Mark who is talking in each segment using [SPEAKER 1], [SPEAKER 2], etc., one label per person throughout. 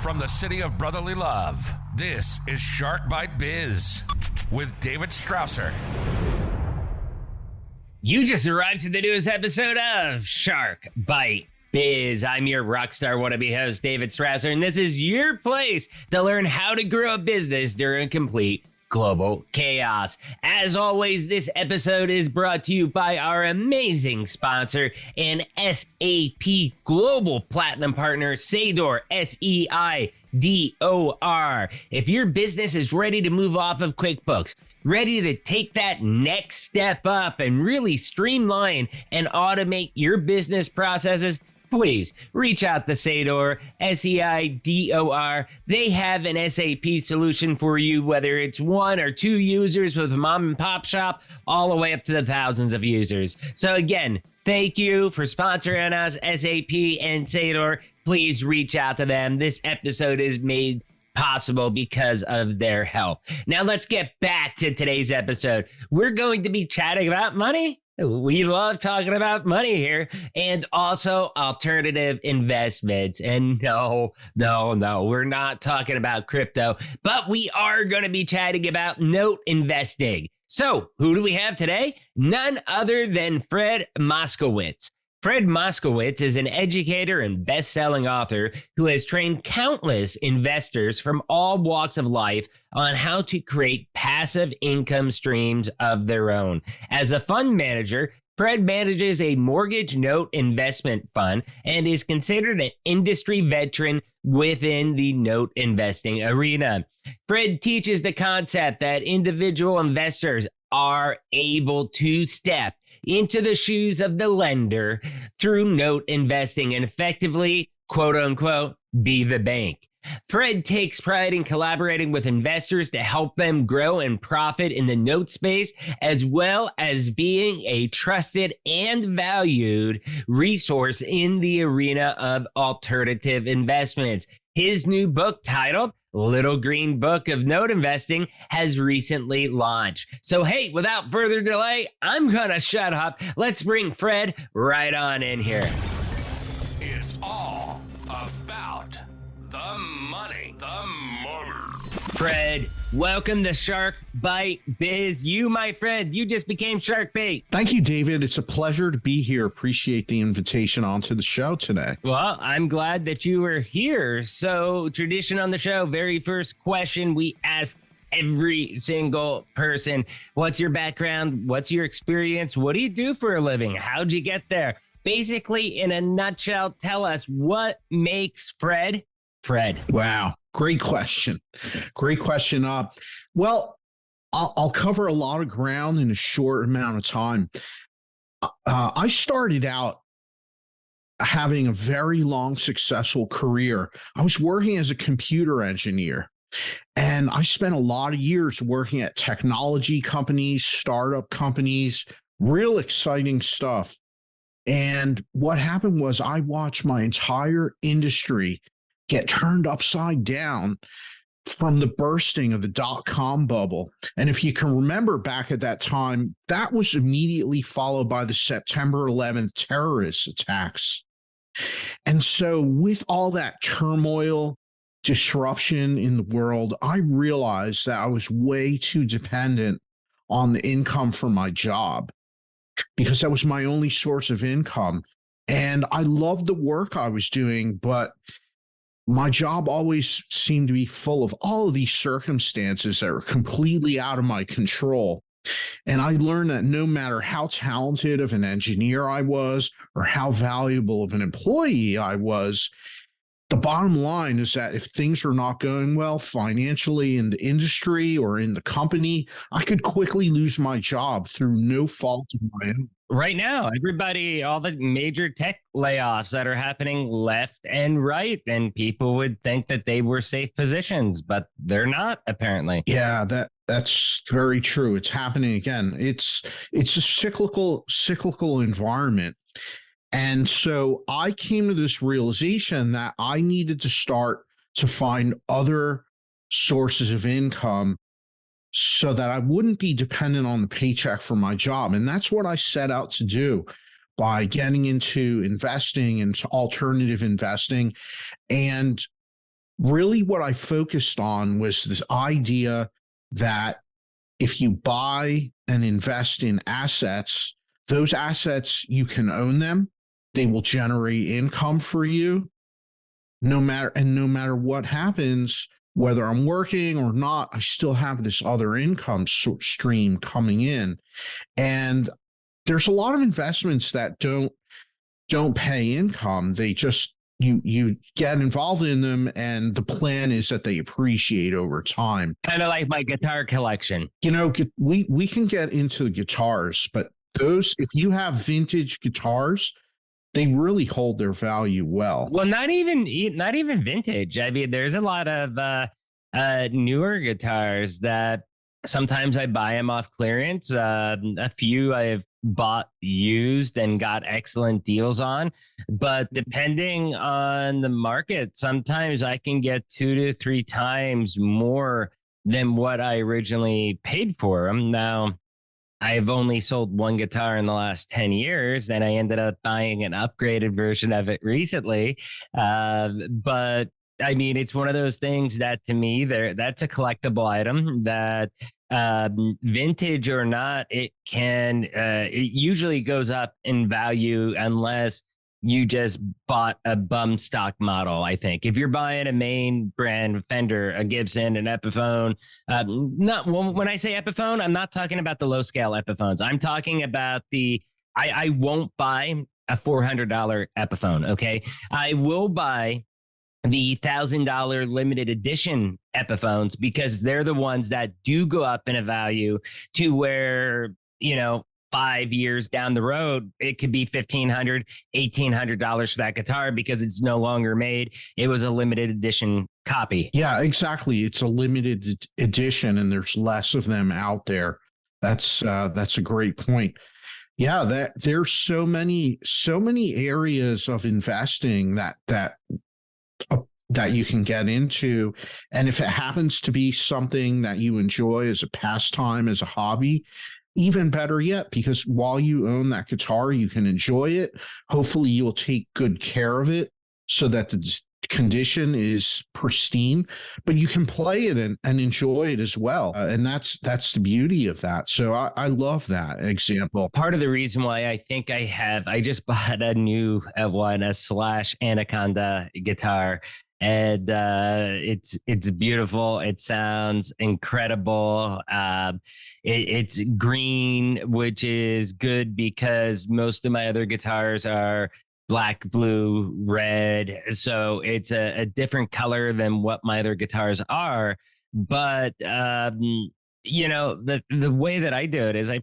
[SPEAKER 1] From the city of brotherly love, this is Shark Bite Biz with David Strausser.
[SPEAKER 2] You just arrived to the newest episode of Shark Bite Biz. I'm your rockstar wannabe host, David Strausser, and this is your place to learn how to grow a business during complete global chaos. As always, this episode is brought to you by our amazing sponsor and SAP Global Platinum partner, Seidor, S-E-I-D-O-R. If your business is ready to move off of QuickBooks, ready to take that next step up and really streamline and automate your business processes, please reach out to Seidor, S-E-I-D-O-R. They have an SAP solution for you, whether it's one or two users with a mom and pop shop, all the way up to the thousands of users. So again, thank you for sponsoring us, SAP and Seidor. Please reach out to them. This episode is made possible because of their help. Now let's get back to today's episode. We're going to be chatting about money. We love talking about money here, and also alternative investments. And no, we're not talking about crypto, but we are going to be chatting about note investing. So who do we have today? None other than Fred Moskowitz. Fred Moskowitz is an educator and best-selling author who has trained countless investors from all walks of life on how to create passive income streams of their own. As a fund manager, Fred manages a mortgage note investment fund and is considered an industry veteran within the note investing arena. Fred teaches the concept that individual investors are able to step into the shoes of the lender through note investing and effectively, quote unquote, be the bank. Fred takes pride in collaborating with investors to help them grow and profit in the note space, as well as being a trusted and valued resource in the arena of alternative investments. His new book, titled Little Green Book of Note Investing, has recently launched. So hey, without further delay, I'm gonna shut up. Let's bring Fred right on in here.
[SPEAKER 1] It's all about the money. The money.
[SPEAKER 2] Fred, welcome to Shark Bite Biz. You, my friend, you just became Shark Bait.
[SPEAKER 3] Thank you, David. It's a pleasure to be here. Appreciate the invitation onto the show today.
[SPEAKER 2] Well, I'm glad that you were here. So, tradition on the show, very first question we ask every single person. What's your background? What's your experience? What do you do for a living? How'd you get there? Basically, in a nutshell, tell us what makes Fred, Fred.
[SPEAKER 3] Wow. Great question. Great question. Well, I'll cover a lot of ground in a short amount of time. I started out having a very long, successful career. I was working as a computer engineer, and I spent a lot of years working at technology companies, startup companies, real exciting stuff. And what happened was I watched my entire industry get turned upside down from the bursting of the dot-com bubble. And if you can remember back at that time, that was immediately followed by the September 11th terrorist attacks. And so with all that turmoil, disruption in the world, I realized that I was way too dependent on the income from my job because that was my only source of income. And I loved the work I was doing, but my job always seemed to be full of all of these circumstances that are completely out of my control. And I learned that no matter how talented of an engineer I was or how valuable of an employee I was, the bottom line is that if things were not going well financially in the industry or in the company, I could quickly lose my job through no fault of my own.
[SPEAKER 2] Right now, everybody, all the major tech layoffs that are happening left and right, and people would think that they were safe positions, but they're not, apparently.
[SPEAKER 3] Yeah, that's very true. It's happening again. It's a cyclical environment. And so I came to this realization that I needed to start to find other sources of income so that I wouldn't be dependent on the paycheck for my job. And that's what I set out to do by getting into investing and alternative investing. And really what I focused on was this idea that if you buy and invest in assets, those assets, you can own them. They will generate income for you no matter what happens, whether I'm working or not, I still have this other income stream coming in. And there's a lot of investments that don't pay income. They just you get involved in them, and the plan is that they appreciate over time.
[SPEAKER 2] Kind of like my guitar collection.
[SPEAKER 3] We can get into the guitars, but those, if you have vintage guitars, they really hold their value well.
[SPEAKER 2] Well, not even vintage. I mean, there's a lot of newer guitars that sometimes I buy them off clearance. A few I've bought used and got excellent deals on. But depending on the market, sometimes I can get 2 to 3 times more than what I originally paid for them. Now, I've only sold one guitar in the last 10 years, and I ended up buying an upgraded version of it recently. But I mean, it's one of those things that to me, that's a collectible item that vintage or not, it usually goes up in value unless you just bought a bum stock model. I think if you're buying a main brand Fender, a Gibson, an Epiphone, when I say Epiphone, I'm not talking about the low scale Epiphones. I'm talking about I won't buy a $400 Epiphone. Okay. I will buy the $1,000 limited edition Epiphones because they're the ones that do go up in a value to where, 5 years down the road, it could be $1,500, $1,800 for that guitar because it's no longer made. It was a limited edition copy.
[SPEAKER 3] Yeah, exactly. It's a limited edition, and there's less of them out there. That's a great point. Yeah, there's so many areas of investing that you can get into, and if it happens to be something that you enjoy as a pastime, as a hobby, even better yet, because while you own that guitar, you can enjoy it. Hopefully you'll take good care of it so that the condition is pristine, but you can play it and enjoy it as well. And that's the beauty of that. So I love that example.
[SPEAKER 2] Part of the reason why I think I just bought a new one, a Slash Anaconda guitar. And it's beautiful. It sounds incredible. It's green, which is good because most of my other guitars are black, blue, red. So it's a different color than what my other guitars are. But the way that I do it is I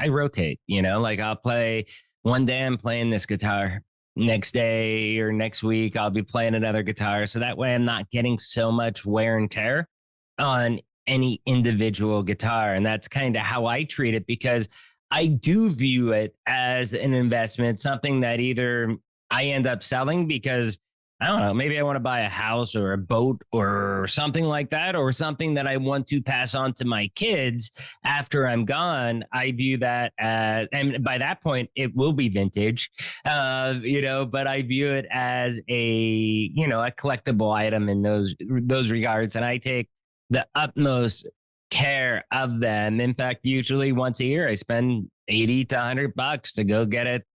[SPEAKER 2] rotate. Like I'll play one day I'm playing this guitar. Next day or next week, I'll be playing another guitar. So that way I'm not getting so much wear and tear on any individual guitar. And that's kind of how I treat it, because I do view it as an investment, something that either I end up selling because, I don't know, maybe I want to buy a house or a boat or something like that, or something that I want to pass on to my kids after I'm gone. I view that as, and by that point, it will be vintage, but I view it as a collectible item in those regards. And I take the utmost care of them. In fact, usually once a year, I spend $80 to $100 to go get it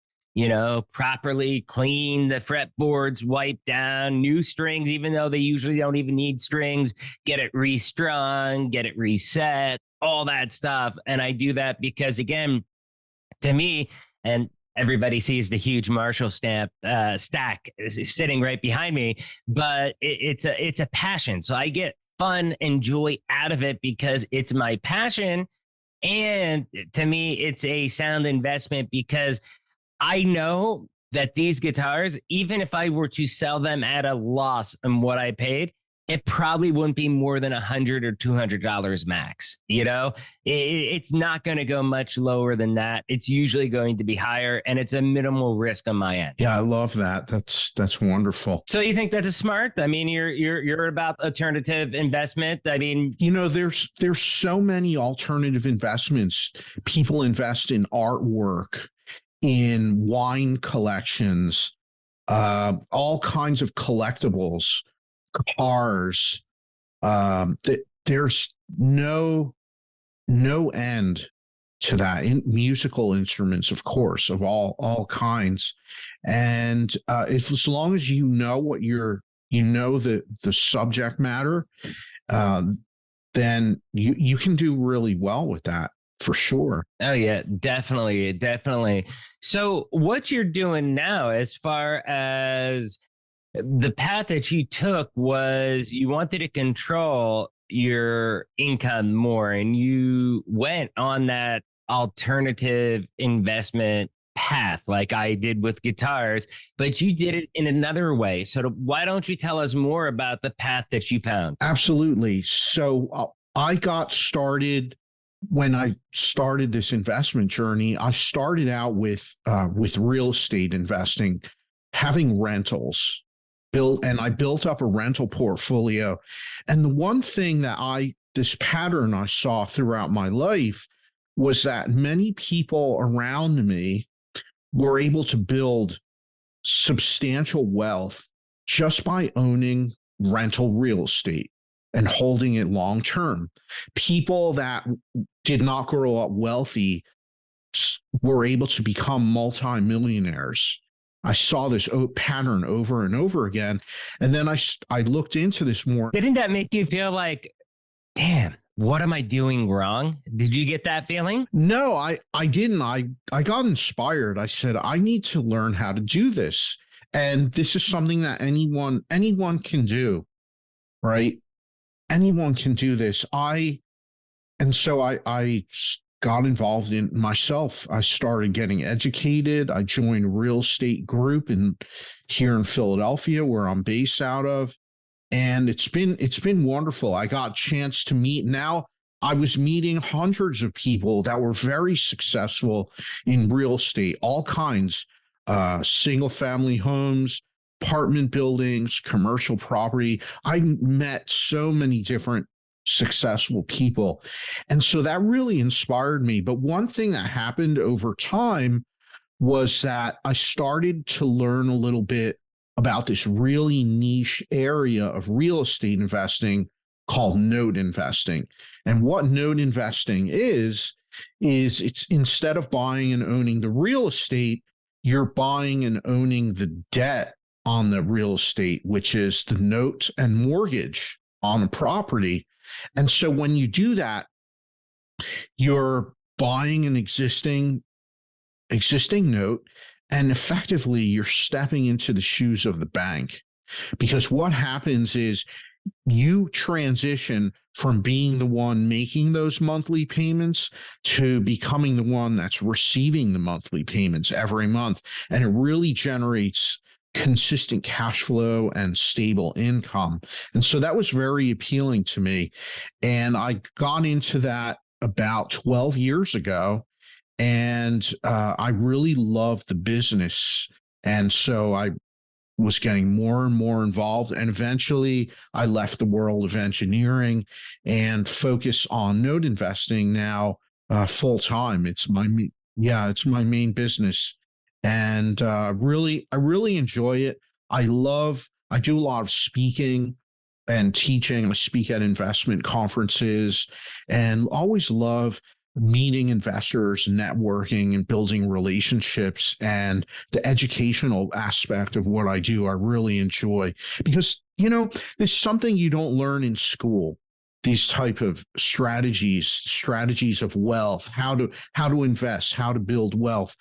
[SPEAKER 2] properly clean, the fretboards wiped down, new strings, even though they usually don't even need strings, get it restrung, get it reset, all that stuff. And I do that because, again, to me, and everybody sees the huge Marshall stamp stack sitting right behind me, but it's a passion. So I get fun and joy out of it because it's my passion. And to me, it's a sound investment because I know that these guitars, even if I were to sell them at a loss on what I paid, it probably wouldn't be more than $100 or $200 max. It's not going to go much lower than that. It's usually going to be higher, and it's a minimal risk on my end.
[SPEAKER 3] Yeah, I love that. That's wonderful.
[SPEAKER 2] So you think that's a smart? I mean, you're about alternative investment. I mean,
[SPEAKER 3] there's so many alternative investments. People invest in artwork, in wine collections, all kinds of collectibles. cars. There's no end to that. Musical instruments, of course, of all kinds. And if as long as you know the subject matter, then you can do really well with that for sure.
[SPEAKER 2] Oh yeah, definitely, definitely. So what you're doing now, as far as the path that you took, was you wanted to control your income more, and you went on that alternative investment path like I did with guitars, but you did it in another way. So why don't you tell us more about the path that you found?
[SPEAKER 3] Absolutely. So I got started when I started this investment journey. I started out with real estate investing, having rentals built, and I built up a rental portfolio. And the one thing this pattern I saw throughout my life was that many people around me were able to build substantial wealth just by owning rental real estate and holding it long term. People that did not grow up wealthy were able to become multimillionaires. I saw this pattern over and over again. And then I looked into this more.
[SPEAKER 2] Didn't that make you feel like, damn, what am I doing wrong? Did you get that feeling?
[SPEAKER 3] No, I didn't. I got inspired. I said, I need to learn how to do this. And this is something that anyone can do, right? Anyone can do this. So I got involved in myself. I started getting educated. I joined a real estate group here in Philadelphia, where I'm based out of. And it's been wonderful. I got a chance to meet. Now I was meeting hundreds of people that were very successful in real estate, all kinds, single family homes, apartment buildings, commercial property. I met so many different successful people. And so that really inspired me. But one thing that happened over time was that I started to learn a little bit about this really niche area of real estate investing called note investing. And what note investing is it's, instead of buying and owning the real estate, you're buying and owning the debt on the real estate, which is the note and mortgage on the property. And so when you do that, you're buying an existing note, and effectively you're stepping into the shoes of the bank. Because what happens is you transition from being the one making those monthly payments to becoming the one that's receiving the monthly payments every month. And it really generates consistent cash flow and stable income. And so that was very appealing to me. And I got into that about 12 years ago. And I really loved the business. And so I was getting more and more involved. And eventually I left the world of engineering and focus on note investing now full time. It's my main business. And I really enjoy it. I do a lot of speaking and teaching. I speak at investment conferences and always love meeting investors, networking, and building relationships. And the educational aspect of what I do, I really enjoy, because, there's something you don't learn in school. These type of strategies of wealth, how to invest, how to build wealth.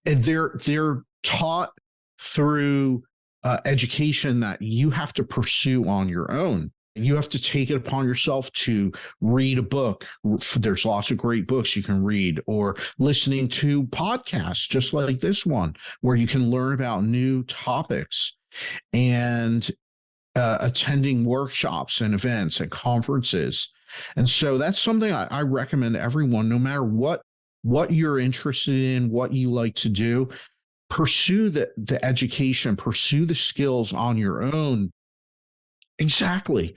[SPEAKER 3] And they're taught through education that you have to pursue on your own. You have to take it upon yourself to read a book. There's lots of great books you can read, or listening to podcasts just like this one, where you can learn about new topics, and attending workshops and events and conferences. And so that's something I recommend everyone, no matter what you're interested in, what you like to do, pursue the education, pursue the skills on your own. Exactly.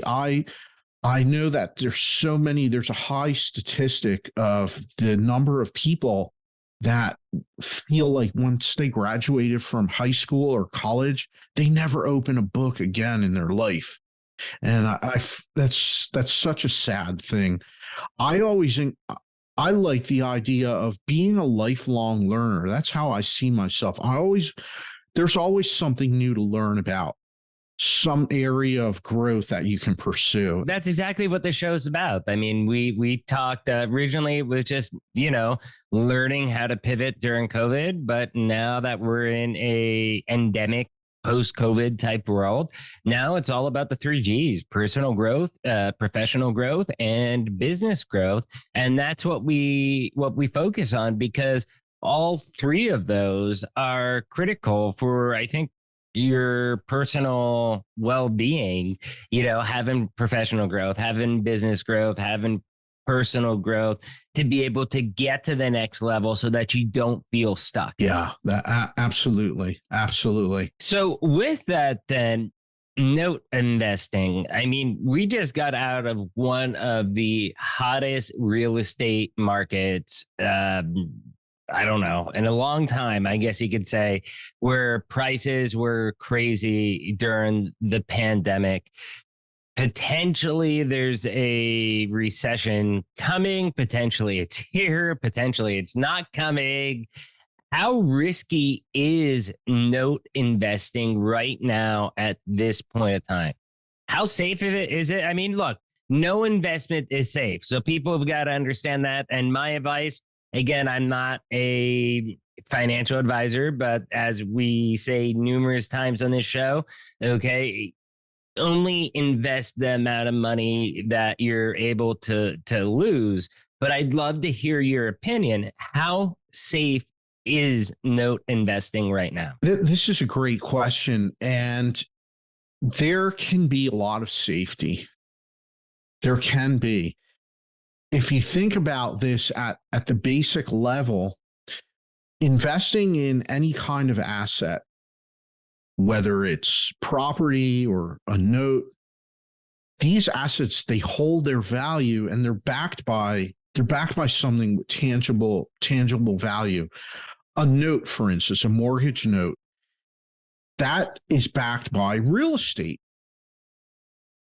[SPEAKER 3] I know that there's a high statistic of the number of people that feel like once they graduated from high school or college, they never open a book again in their life. And that's such a sad thing. I always I like the idea of being a lifelong learner. That's how I see myself. There's always something new to learn about, some area of growth that you can pursue.
[SPEAKER 2] That's exactly what the show's about. I mean, we talked originally, it was just, learning how to pivot during COVID, but now that we're in a endemic post-COVID type world, now it's all about the 3 Gs: personal growth, professional growth, and business growth. And that's what we focus on, because all three of those are critical for, I think, your personal well-being, having professional growth, having business growth, having personal growth, to be able to get to the next level so that you don't feel stuck.
[SPEAKER 3] Yeah, absolutely. Absolutely.
[SPEAKER 2] So with that, then, note investing. I mean, we just got out of one of the hottest real estate markets, I don't know, in a long time, I guess you could say, where prices were crazy during the pandemic. Potentially there's a recession coming. Potentially it's here. Potentially it's not coming. How risky is note investing right now at this point of time? How safe is it? I mean, look, no investment is safe. So people have got to understand that. And my advice, again, I'm not a financial advisor, but as we say numerous times on this show, okay, only invest the amount of money that you're able to lose. But I'd love to hear your opinion. How safe is note investing right now?
[SPEAKER 3] This is a great question. And there can be a lot of safety. There can be. If you think about this at the basic level, investing in any kind of asset, whether it's property or a note, these assets, they hold their value, and they're backed by something with tangible value. A note, for instance, a mortgage note, that is backed by real estate,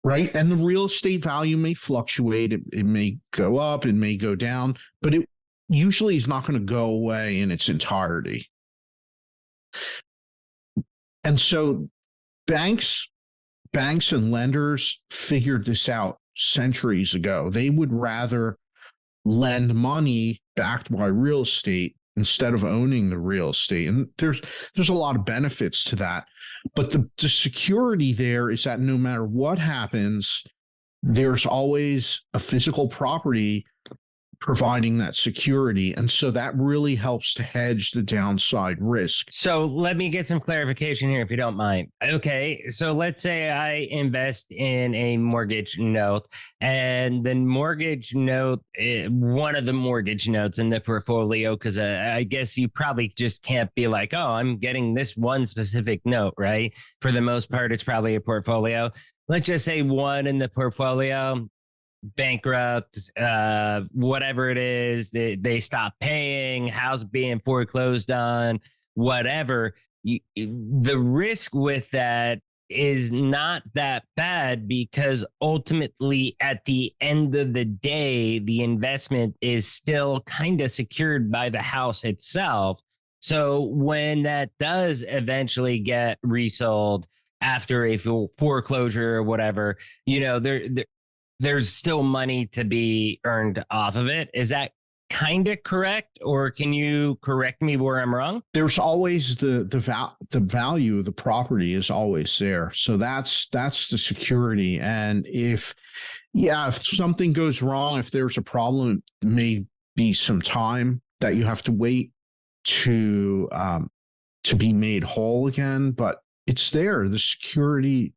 [SPEAKER 3] right? And the real estate value may fluctuate. It may go up, it may go down, but it usually is not going to go away in its entirety. And so banks and lenders figured this out centuries ago. They would rather lend money backed by real estate instead of owning the real estate. And there's a lot of benefits to that. But the security there is that no matter what happens, there's always a physical property providing that security. And so that really helps to hedge the downside risk.
[SPEAKER 2] So let me get some clarification here, if you don't mind. Okay, so let's say I invest in a mortgage note, and the mortgage note, one of the mortgage notes in the portfolio, because I guess you probably just can't be like, oh, I'm getting this one specific note, right? For the most part, it's probably a portfolio. Let's just say one in the portfolio bankrupt, whatever it is, they stop paying, house being foreclosed on, whatever. The risk with that is not that bad, because ultimately at the end of the day, the investment is still kind of secured by the house itself. So when that does eventually get resold after a foreclosure or whatever, there's still money to be earned off of it. Is that kind of correct? Or can you correct me where I'm wrong?
[SPEAKER 3] There's always the value of the property is always there. So that's the security. And if something goes wrong, if there's a problem, it may be some time that you have to wait to be made whole again, but it's there. The security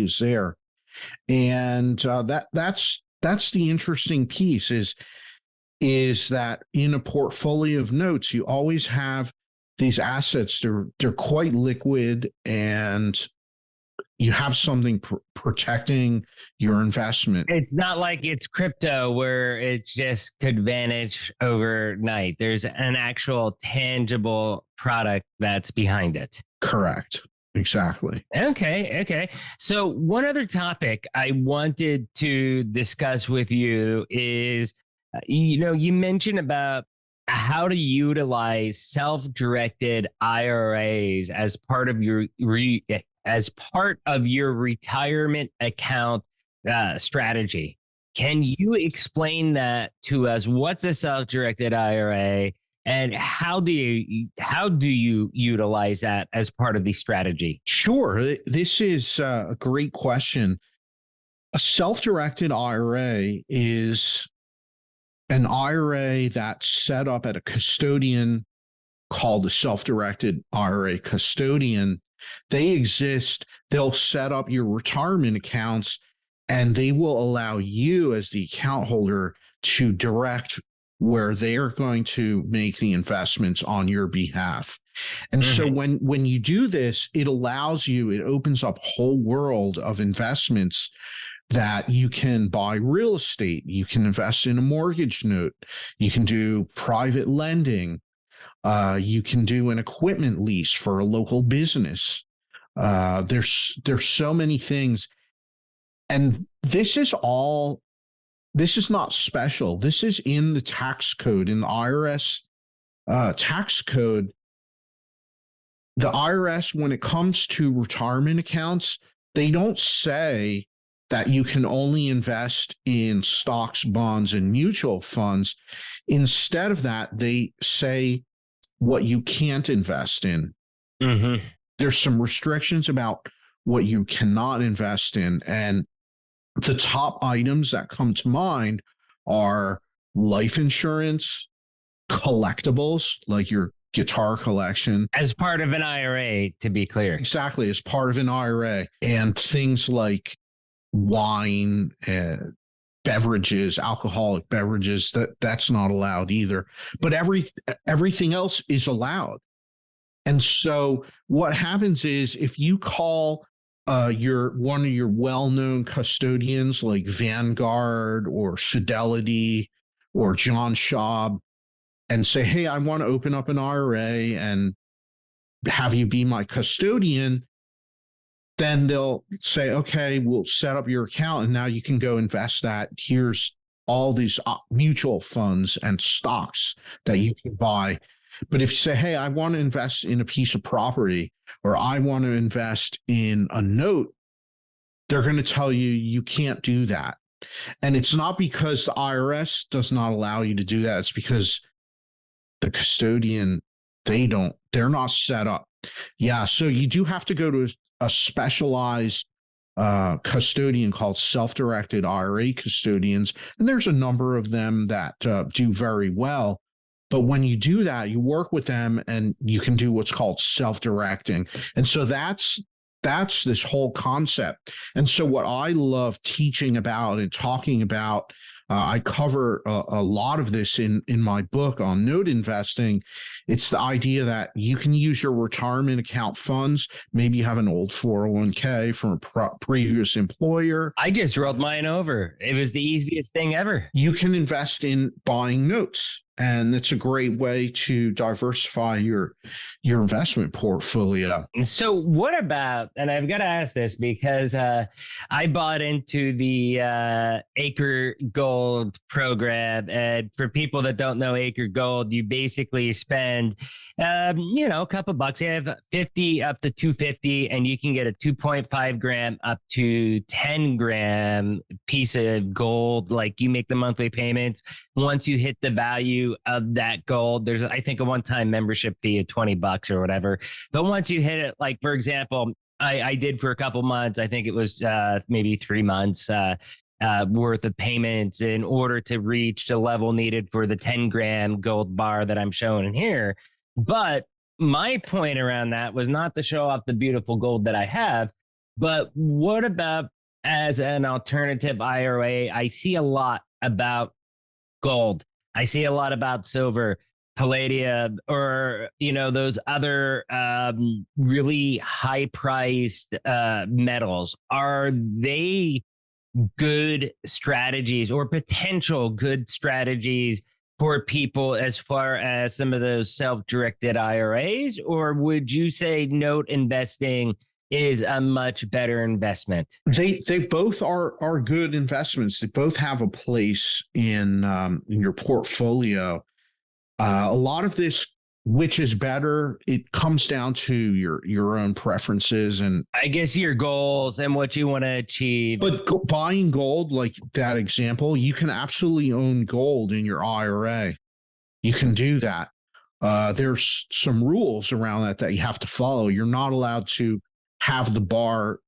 [SPEAKER 3] is there. And that's the interesting piece is that in a portfolio of notes, you always have these assets. They're quite liquid, and You have something protecting your investment.
[SPEAKER 2] It's not like it's crypto where it just could vanish overnight. There's an actual tangible product that's behind it.
[SPEAKER 3] Correct. Exactly.
[SPEAKER 2] Okay. So one other topic I wanted to discuss with you is, you mentioned about how to utilize self-directed IRAs as part of your retirement account strategy. Can you explain that to us? What's a self-directed IRA, and how do you utilize that as part of the strategy?
[SPEAKER 3] Sure. This is a great question. A self-directed IRA is an IRA that's set up at a custodian called a self-directed IRA custodian. They exist. They'll set up your retirement accounts, and they will allow you as the account holder to direct where they are going to make the investments on your behalf. And so when you do this, it opens up a whole world of investments that you can buy real estate, you can invest in a mortgage note, you can do private lending, you can do an equipment lease for a local business. There's so many things. And this is not special. This is in the tax code, in the IRS tax code. The IRS, when it comes to retirement accounts, they don't say that you can only invest in stocks, bonds, and mutual funds. Instead of that, they say what you can't invest in.
[SPEAKER 2] Mm-hmm.
[SPEAKER 3] There's some restrictions about what you cannot invest in. And the top items that come to mind are life insurance, collectibles, like your guitar collection.
[SPEAKER 2] As part of an IRA, to be clear.
[SPEAKER 3] Exactly, as part of an IRA. And things like wine, beverages, alcoholic beverages, that's not allowed either. But everything else is allowed. And so what happens is, if you call one of your well-known custodians like Vanguard or Fidelity or John Schaub and say, hey, I want to open up an IRA and have you be my custodian, then they'll say, okay, we'll set up your account and now you can go invest that. Here's all these mutual funds and stocks that you can buy. But if you say, hey, I want to invest in a piece of property, or I want to invest in a note, they're going to tell you you can't do that. And it's not because the IRS does not allow you to do that. It's because the custodian, they're not set up. Yeah. So you do have to go to a specialized custodian called self-directed IRA custodians. And there's a number of them that do very well. But when you do that, you work with them and you can do what's called self-directing. And so that's this whole concept. And so what I love teaching about and talking about, I cover a lot of this in my book on note investing. It's the idea that you can use your retirement account funds. Maybe you have an old 401k from a previous employer.
[SPEAKER 2] I just rolled mine over. It was the easiest thing ever.
[SPEAKER 3] You can invest in buying notes. And it's a great way to diversify your investment portfolio.
[SPEAKER 2] So what about, and I've got to ask this because I bought into the Acre Gold program. And for people that don't know Acre Gold, you basically spend, a couple bucks. You have 50 up to 250, and you can get a 2.5 gram up to 10 gram piece of gold. Like, you make the monthly payments. Once you hit the value of that gold, there's, I think, a one-time membership fee of $20 or whatever. But once you hit it, like, for example, I did for a couple months, I think it was maybe 3 months worth of payments in order to reach the level needed for the 10 gram gold bar that I'm showing in here. But my point around that was not to show off the beautiful gold that I have, but what about as an alternative IRA? I see a lot about gold. I see a lot about silver. palladium, or those other really high priced metals, are they good strategies or potential good strategies for people as far as some of those self-directed IRAs? Or would you say note investing is a much better investment?
[SPEAKER 3] They both are good investments. They both have a place in your portfolio. A lot of this, which is better, it comes down to your own preferences and
[SPEAKER 2] I guess your goals and what you want to achieve.
[SPEAKER 3] But buying gold, like that example, you can absolutely own gold in your IRA. You can do that. There's some rules around that you have to follow. You're not allowed to have the bar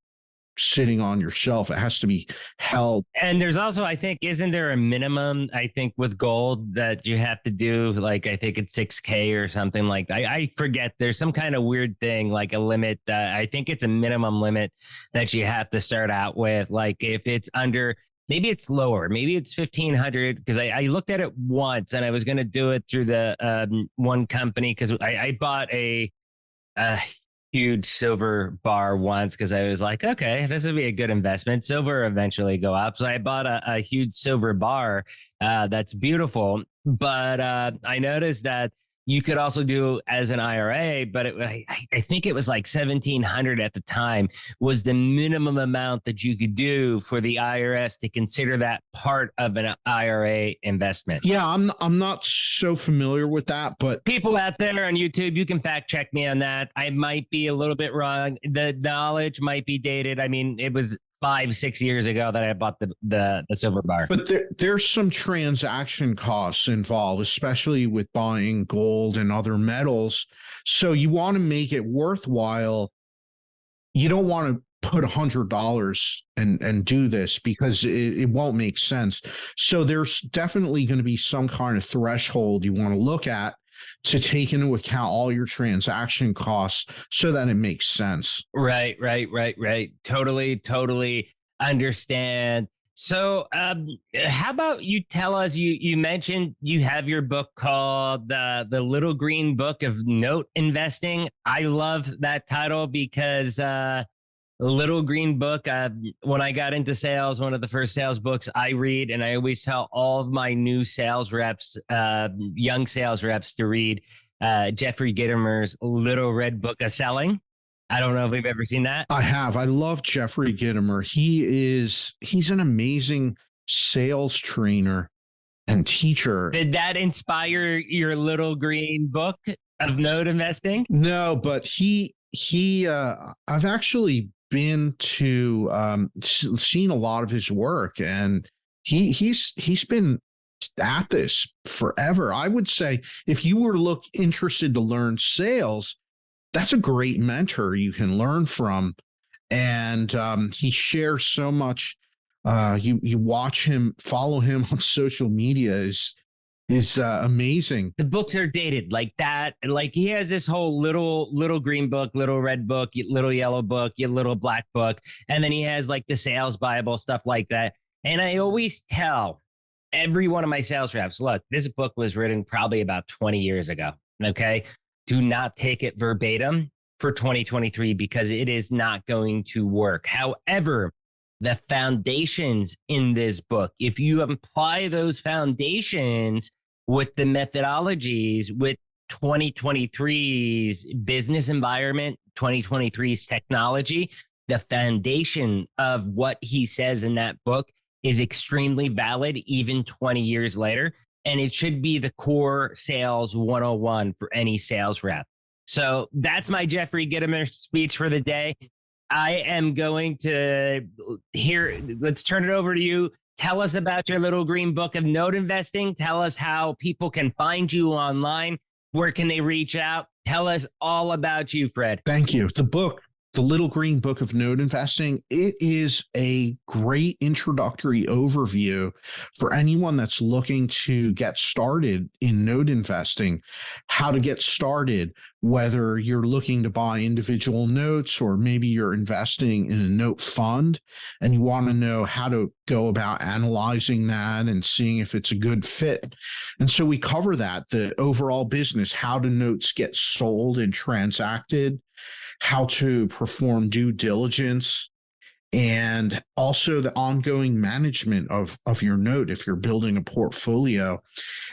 [SPEAKER 3] sitting on your shelf. It has to be held.
[SPEAKER 2] And there's also, I think, isn't there a minimum, I think, with gold that you have to do? Like, I think it's 6K or something like that. I forget. There's some kind of weird thing, like a limit. I think it's a minimum limit that you have to start out with. Like, if it's under, maybe it's lower, maybe it's 1,500. Because I looked at it once and I was going to do it through the one company, because I bought a huge silver bar once, because I was like, okay, this would be a good investment. Silver eventually go up. So I bought a huge silver bar that's beautiful. But I noticed that you could also do as an IRA, but I think it was like 1,700 at the time was the minimum amount that you could do for the IRS to consider that part of an IRA investment.
[SPEAKER 3] Yeah, I'm not so familiar with that, but
[SPEAKER 2] people out there on YouTube, you can fact check me on that. I might be a little bit wrong. The knowledge might be dated. I mean, it was 5-6 years ago that I bought the silver bar.
[SPEAKER 3] But there's some transaction costs involved, especially with buying gold and other metals. So you want to make it worthwhile. You don't want to put $100 and do this, because it won't make sense. So there's definitely going to be some kind of threshold you want to look at to take into account all your transaction costs so that it makes sense.
[SPEAKER 2] Right. Totally understand. So how about you tell us, you mentioned you have your book called The Little Green Book of Note Investing. I love that title because Little Green Book, when I got into sales, one of the first sales books I read, and I always tell all of my new sales reps, young sales reps, to read Jeffrey Gitomer's Little Red Book of Selling. I don't know if you've ever seen that.
[SPEAKER 3] I have. I love Jeffrey Gitomer. He's an amazing sales trainer and teacher.
[SPEAKER 2] Did that inspire your Little Green Book of Note Investing?
[SPEAKER 3] No, but I've actually been to seen a lot of his work, and he's been at this forever. I would say if you were interested to learn sales, that's a great mentor you can learn from. And he shares so much. You watch him, follow him on social media is amazing.
[SPEAKER 2] The books are dated like that. Like, he has this whole little green book, little red book, little yellow book, little black book. And then he has like the sales Bible, stuff like that. And I always tell every one of my sales reps, look, this book was written probably about 20 years ago. Okay. Do not take it verbatim for 2023, because it is not going to work. However, the foundations in this book, if you apply those foundations with the methodologies, with 2023's business environment, 2023's technology, the foundation of what he says in that book is extremely valid even 20 years later. And it should be the core sales 101 for any sales rep. So that's my Jeffrey Gitomer speech for the day. I am going to let's turn it over to you. Tell us about your Little Green Book of Note Investing. Tell us how people can find you online. Where can they reach out? Tell us all about you, Fred.
[SPEAKER 3] Thank you. The book the Little Green Book of Note Investing. It is a great introductory overview for anyone that's looking to get started in note investing, how to get started, whether you're looking to buy individual notes or maybe you're investing in a note fund and you want to know how to go about analyzing that and seeing if it's a good fit. And so we cover that, the overall business, how do notes get sold and transacted, how to perform due diligence, and also the ongoing management of your note if you're building a portfolio,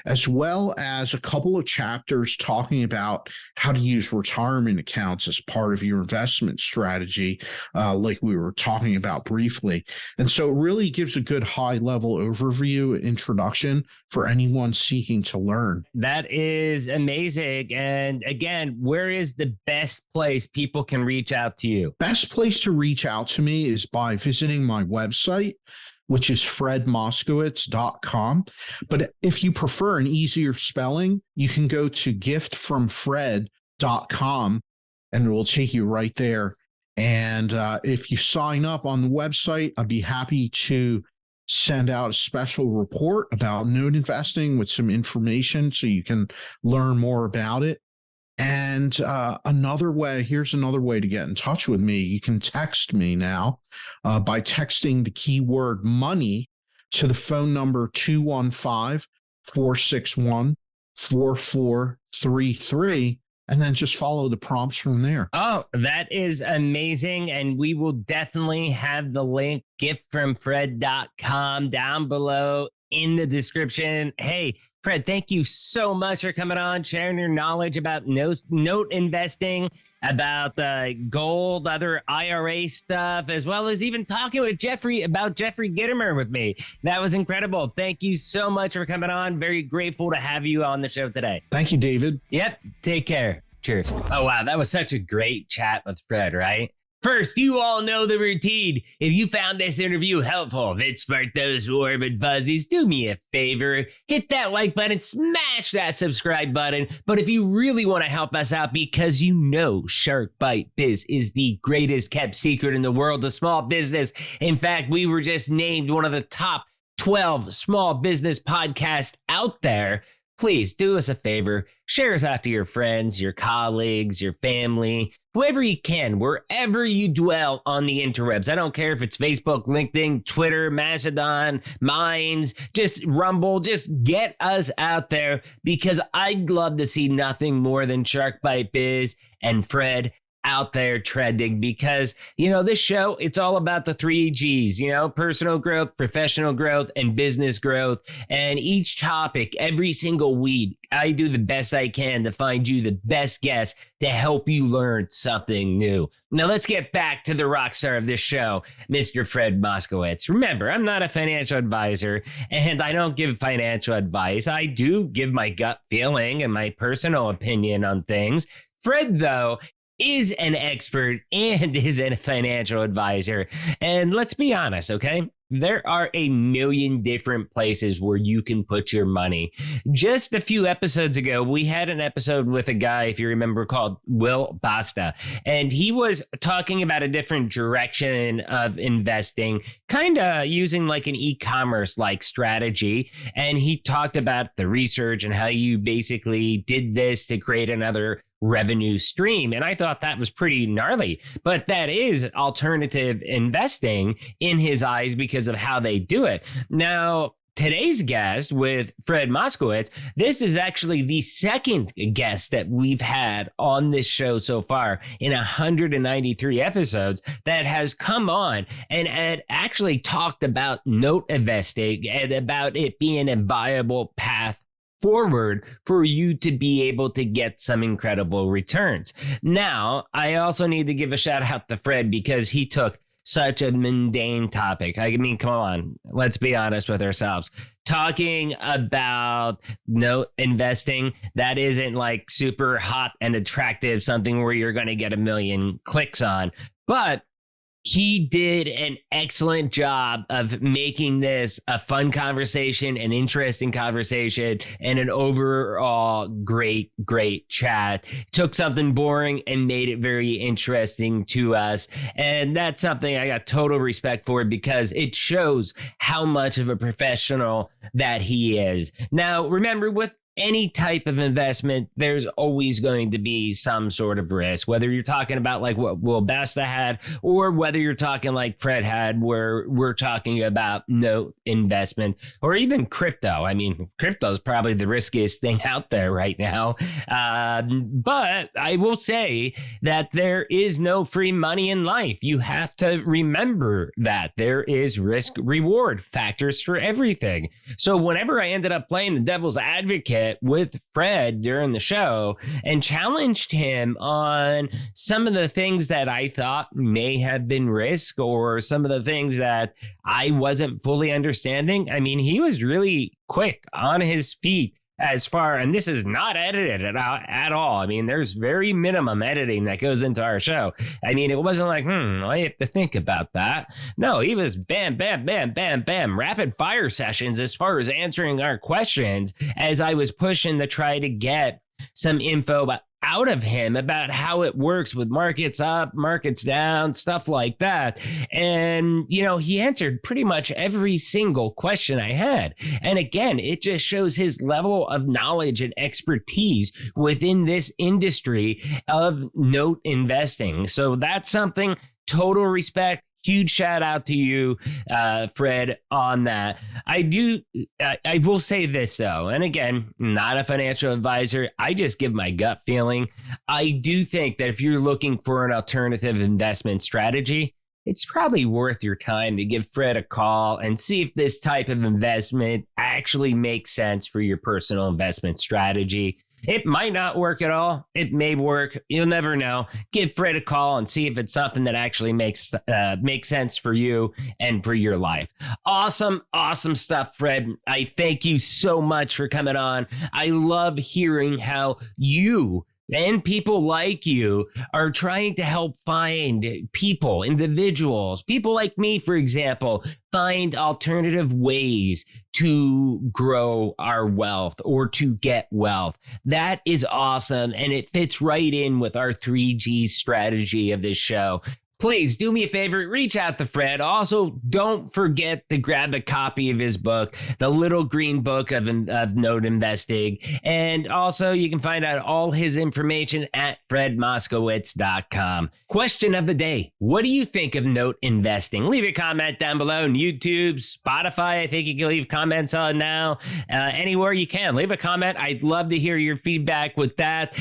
[SPEAKER 3] as well as a couple of chapters talking about how to use retirement accounts as part of your investment strategy, like we were talking about briefly. And so it really gives a good high-level overview, introduction for anyone seeking to learn.
[SPEAKER 2] That is amazing. And again, where is the best place people can reach out to you?
[SPEAKER 3] Best place to reach out to me is by visiting my website, which is fredmoskowitz.com. But if you prefer an easier spelling, you can go to giftfromfred.com and it will take you right there. And if you sign up on the website, I'd be happy to send out a special report about note investing with some information so you can learn more about it. And here's another way to get in touch with me. You can text me now by texting the keyword money to the phone number 215-461-4433, and then just follow the prompts from there.
[SPEAKER 2] Oh, that is amazing. And we will definitely have the link, giftfromfred.com, down below in the description. Hey, Fred, thank you so much for coming on, sharing your knowledge about note investing, about gold, other IRA stuff, as well as even talking with Jeffrey about Jeffrey Gitomer with me. That was incredible. Thank you so much for coming on. Very grateful to have you on the show today.
[SPEAKER 3] Thank you, David.
[SPEAKER 2] Yep. Take care. Cheers. Oh, wow. That was such a great chat with Fred, right? First, you all know the routine. If you found this interview helpful, if it sparked those warm and fuzzies, do me a favor. Hit that like button, smash that subscribe button. But if you really want to help us out, because you know Shark Bite Biz is the greatest kept secret in the world of small business. In fact, we were just named one of the top 12 small business podcasts out there. Please do us a favor, share us out to your friends, your colleagues, your family, whoever you can, wherever you dwell on the interwebs. I don't care if it's Facebook, LinkedIn, Twitter, Mastodon, Minds, just Rumble, just get us out there, because I'd love to see nothing more than Shark Bite Biz and Fred out there trending, because, you know, this show, it's all about the 3 G's, you know, personal growth, professional growth, and business growth. And each topic, every single week, I do the best I can to find you the best guests to help you learn something new. Now, let's get back to the rock star of this show, Mr. Fred Moskowitz. Remember, I'm not a financial advisor, and I don't give financial advice. I do give my gut feeling and my personal opinion on things. Fred, though, is an expert and is a financial advisor. And let's be honest, okay? There are a million different places where you can put your money. Just a few episodes ago, we had an episode with a guy, if you remember, called Will Basta. And he was talking about a different direction of investing, kind of using like an e-commerce like strategy. And he talked about the research and how you basically did this to create another revenue stream. And I thought that was pretty gnarly, but that is alternative investing in his eyes because of how they do it. Now, today's guest with Fred Moskowitz, this is actually the second guest that we've had on this show so far in 193 episodes that has come on and had actually talked about note investing and about it being a viable path forward for you to be able to get some incredible returns. Now, I also need to give a shout out to Fred because he took such a mundane topic. I mean, come on, let's be honest with ourselves. Talking about note investing, that isn't like super hot and attractive, something where you're going to get a million clicks on. But He did an excellent job of making this a fun conversation, an interesting conversation, and an overall great chat. Took something boring and made it very interesting to us. And that's something I got total respect for, because it shows how much of a professional that he is. Now, remember, with any type of investment, there's always going to be some sort of risk, whether you're talking about like what Will Basta had, or whether you're talking like Fred had, where we're talking about note investment, or even crypto. I mean, crypto is probably the riskiest thing out there right now. But I will say that there is no free money in life. You have to remember that there is risk reward factors for everything. So whenever I ended up playing the devil's advocate with Fred during the show and challenged him on some of the things that I thought may have been risk, or some of the things that I wasn't fully understanding, I mean, he was really quick on his feet. And this is not edited at all. I mean, there's very minimum editing that goes into our show. I mean, it wasn't like, I have to think about that. No, he was bam, bam, bam, bam, bam, rapid fire sessions as far as answering our questions, as I was pushing to try to get some info out of him about how it works with markets up, markets down, stuff like that. And, you know, he answered pretty much every single question I had. And again, it just shows his level of knowledge and expertise within this industry of note investing. So that's something, total respect. Huge shout out to you, Fred, on that. I will say this, though, and again, not a financial advisor. I just give my gut feeling. I do think that if you're looking for an alternative investment strategy, it's probably worth your time to give Fred a call and see if this type of investment actually makes sense for your personal investment strategy. It might not work at all. It may work. You'll never know. Give Fred a call and see if it's something that actually makes sense for you and for your life. Awesome stuff, Fred. I thank you so much for coming on. I love hearing how you and people like you are trying to help find individuals, people like me, for example, find alternative ways to grow our wealth or to get wealth. That is awesome. And it fits right in with our 3G strategy of this show. Please do me a favor, reach out to Fred. Also, don't forget to grab a copy of his book, The Little Green Book of Note Investing. And also, you can find out all his information at fredmoskowitz.com. Question of the day: what do you think of note investing? Leave a comment down below on YouTube, Spotify. I think you can leave comments on now. Anywhere you can, leave a comment. I'd love to hear your feedback with that.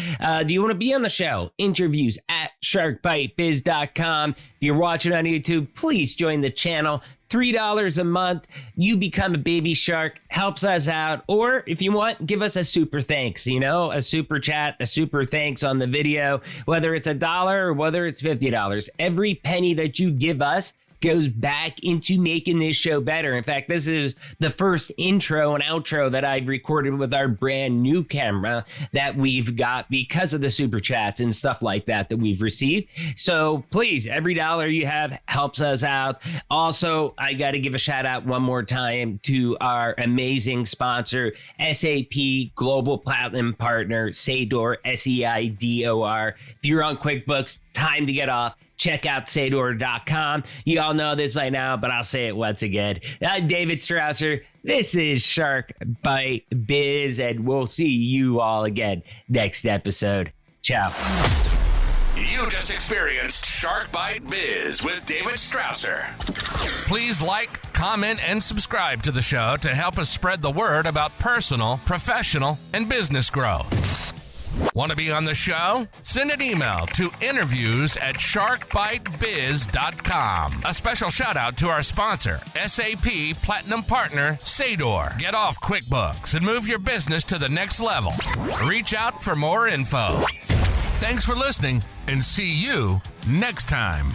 [SPEAKER 2] Do you want to be on the show? Interviews at sharkbitebiz.com. If you're watching on YouTube, please join the channel. $3 a month. You become a baby shark, helps us out. Or if you want, give us a super thanks, a super chat, a super thanks on the video, whether it's $1 or whether it's $50. Every penny that you give us goes back into making this show better. In fact, this is the first intro and outro that I've recorded with our brand new camera that we've got because of the super chats and stuff like that we've received. So please, every dollar you have helps us out. Also, I got to give a shout out one more time to our amazing sponsor, SAP Global Platinum Partner, Seidor, Seidor. If you're on QuickBooks, time to get off. Check out Seidor.com. You all know this by now, but I'll say it once again. I'm David Strausser. This is Shark Bite Biz, and we'll see you all again next episode. Ciao.
[SPEAKER 1] You just experienced Shark Bite Biz with David Strausser. Please like, comment, and subscribe to the show to help us spread the word about personal, professional, and business growth. Want to be on the show? Send an email to interviews@sharkbitebiz.com. A special shout out to our sponsor, SAP Platinum Partner, Seidor. Get off QuickBooks and move your business to the next level. Reach out for more info. Thanks for listening, and see you next time.